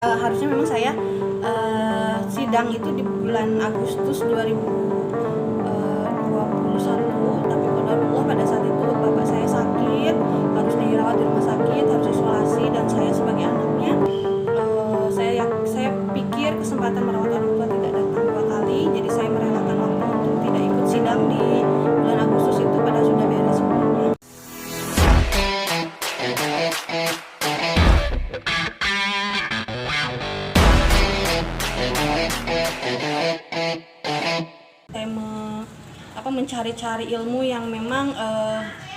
Harusnya memang saya sidang itu di bulan Agustus 2021, tapi qadarullah pada saat itu bapak saya sakit, harus dirawat di rumah sakit, harus isolasi, dan saya sebagai anaknya, saya pikir kesempatan merawat orang tua tidak datang dua kali, jadi saya merelakan waktu untuk tidak ikut sidang di bulan Agustus itu, padahal sudah beres semuanya. Saya mencari-cari ilmu yang memang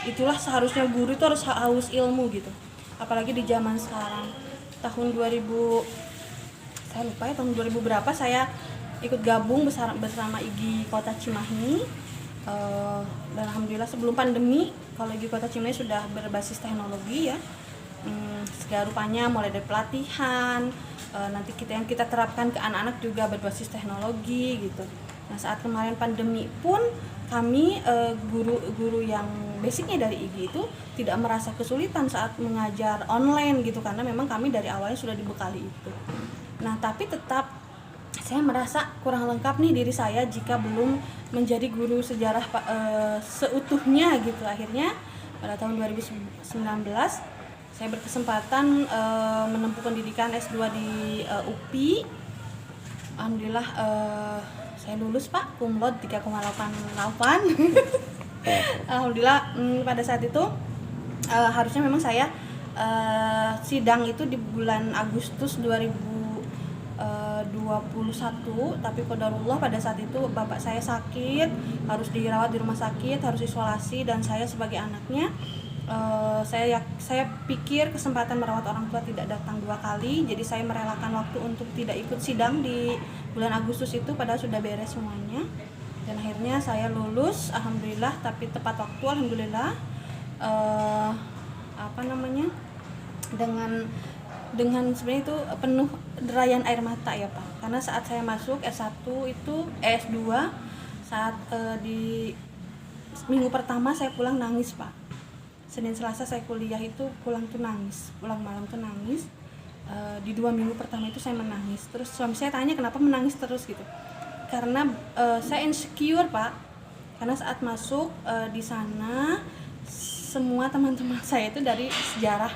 itulah seharusnya guru itu harus haus ilmu gitu, apalagi di zaman sekarang. Tahun 2000, saya lupa ya, tahun 2000 berapa saya ikut gabung bersama IGI Kota Cimahi, dan alhamdulillah sebelum pandemi kalau IGI Kota Cimahi sudah berbasis teknologi ya, segala rupanya, mulai dari pelatihan, nanti kita terapkan ke anak-anak juga berbasis teknologi gitu. Nah, saat kemarin pandemi pun kami guru-guru yang basicnya dari IGI itu tidak merasa kesulitan saat mengajar online gitu, karena memang kami dari awalnya sudah dibekali itu. Nah, tapi tetap saya merasa kurang lengkap nih diri saya jika belum menjadi guru sejarah seutuhnya gitu. Akhirnya pada tahun 2019 saya berkesempatan menempuh pendidikan S2 di UPI. Alhamdulillah saya lulus Pak, cum laude 3,88. Alhamdulillah. Pada saat itu harusnya memang saya sidang itu di bulan Agustus 2021, tapi qadarullah pada saat itu bapak saya sakit, harus dirawat di rumah sakit, harus isolasi, dan saya sebagai anaknya, saya pikir kesempatan merawat orang tua tidak datang dua kali, jadi saya merelakan waktu untuk tidak ikut sidang di bulan Agustus itu, padahal sudah beres semuanya. Dan akhirnya saya lulus alhamdulillah, tapi tepat waktu alhamdulillah. Dengan sebenarnya itu penuh derayan air mata ya Pak, karena saat saya masuk S1 itu S2, saat di minggu pertama saya pulang nangis Pak. Senin Selasa saya kuliah itu pulang malam tuh nangis. Di 2 minggu pertama itu saya menangis. Terus suami saya tanya kenapa menangis terus gitu. Karena saya insecure Pak. Karena saat masuk di sana semua teman-teman saya itu dari sejarah.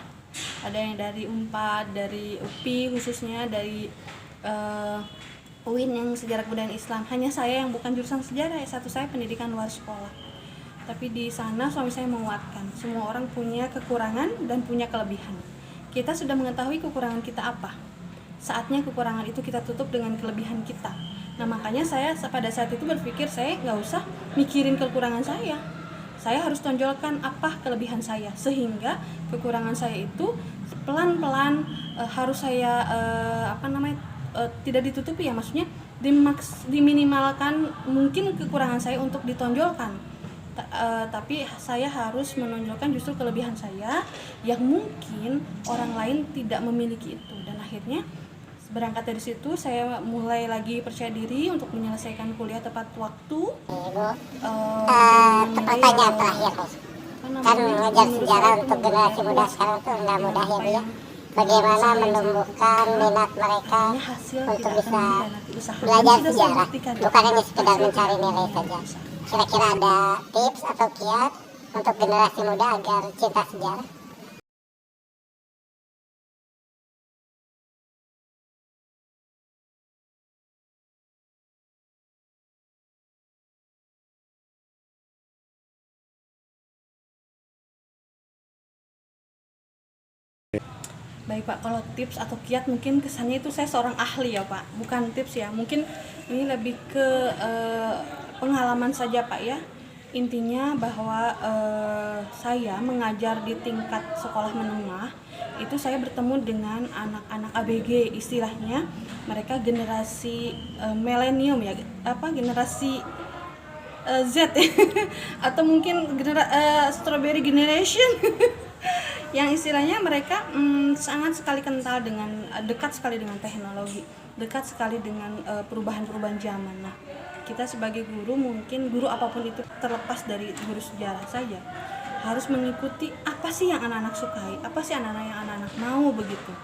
Ada yang dari Unpad, dari UPI khususnya, dari UIN yang sejarah kebudayaan Islam. Hanya saya yang bukan jurusan sejarah, S1 saya pendidikan luar sekolah. Tapi di sana suami saya menguatkan, semua orang punya kekurangan dan punya kelebihan. Kita sudah mengetahui kekurangan kita apa, saatnya kekurangan itu kita tutup dengan kelebihan kita. Nah, makanya saya pada saat itu berpikir saya nggak usah mikirin kekurangan saya harus tonjolkan apa kelebihan saya, sehingga kekurangan saya itu pelan-pelan harus saya tidak ditutupi ya, maksudnya diminimalkan mungkin kekurangan saya untuk ditonjolkan. Tapi saya harus menonjolkan justru kelebihan saya yang mungkin orang lain tidak memiliki itu. Dan akhirnya berangkat dari situ saya mulai lagi percaya diri untuk menyelesaikan kuliah tepat waktu. Pertanyaan terakhir, kan mengajar sejarah untuk generasi muda sekarang tuh nggak mudah ya Bu ya. Bagaimana menumbuhkan minat mereka untuk bisa belajar sejarah, bukan hanya sekedar mencari nilai saja. Kira-kira ada tips atau kiat untuk generasi muda agar cinta sejarah? Baik Pak, kalau tips atau kiat mungkin kesannya itu saya seorang ahli ya Pak, bukan tips ya. Mungkin ini lebih ke pengalaman saja Pak ya. Intinya bahwa saya mengajar di tingkat sekolah menengah itu saya bertemu dengan anak-anak ABG, istilahnya mereka generasi milenium ya, generasi Z atau mungkin strawberry generation yang istilahnya mereka sangat sekali kental dengan dekat sekali dengan teknologi, dekat sekali dengan perubahan-perubahan zaman. Nah, kita sebagai guru, mungkin guru apapun itu, terlepas dari guru sejarah saja, harus mengikuti apa sih yang anak-anak sukai, apa sih anak-anak yang anak-anak mau begitu.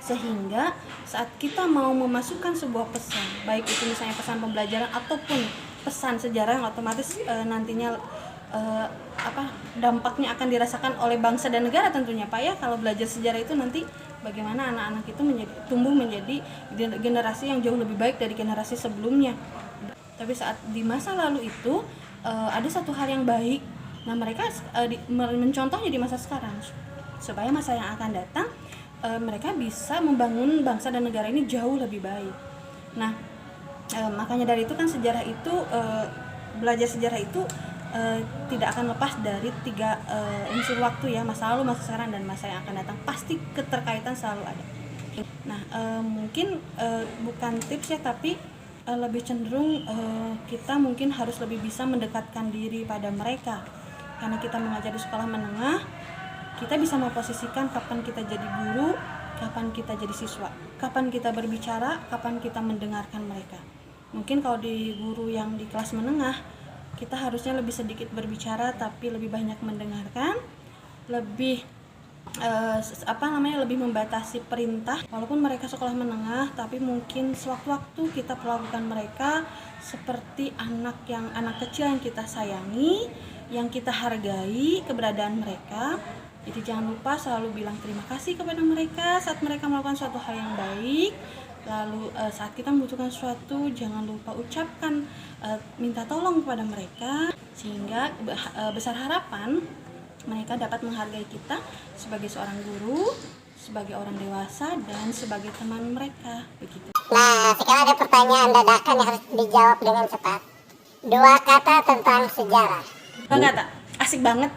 sehingga saat kita mau memasukkan sebuah pesan, baik itu misalnya pesan pembelajaran ataupun pesan sejarah yang otomatis nantinya dampaknya akan dirasakan oleh bangsa dan negara tentunya Pak ya. Kalau belajar sejarah itu nanti bagaimana anak-anak itu tumbuh menjadi generasi yang jauh lebih baik dari generasi sebelumnya. Tapi saat di masa lalu itu ada satu hal yang baik, nah mereka mencontohnya di masa sekarang supaya masa yang akan datang mereka bisa membangun bangsa dan negara ini jauh lebih baik. Nah makanya dari itu kan sejarah itu belajar sejarah itu tidak akan lepas dari 3 unsur waktu ya, masa lalu, masa sekarang, dan masa yang akan datang. Pasti keterkaitan selalu ada. Nah mungkin bukan tips ya, tapi lebih cenderung kita mungkin harus lebih bisa mendekatkan diri pada mereka, karena kita mengajar di sekolah menengah. Kita bisa memposisikan kapan kita jadi guru, kapan kita jadi siswa, kapan kita berbicara, kapan kita mendengarkan mereka. Mungkin kalau di guru yang di kelas menengah, kita harusnya lebih sedikit berbicara tapi lebih banyak mendengarkan, lebih lebih membatasi perintah. Walaupun mereka sekolah menengah, tapi mungkin sewaktu-waktu kita perlakukan mereka seperti anak kecil yang kita sayangi, yang kita hargai keberadaan mereka. Jadi jangan lupa selalu bilang terima kasih kepada mereka saat mereka melakukan suatu hal yang baik. Lalu saat kita membutuhkan sesuatu, jangan lupa ucapkan minta tolong kepada mereka, sehingga besar harapan mereka dapat menghargai kita sebagai seorang guru, sebagai orang dewasa, dan sebagai teman mereka. Begitu. Nah, sekarang ada pertanyaan dadakan yang harus dijawab dengan cepat. 2 kata tentang sejarah. 2 kata, asik banget.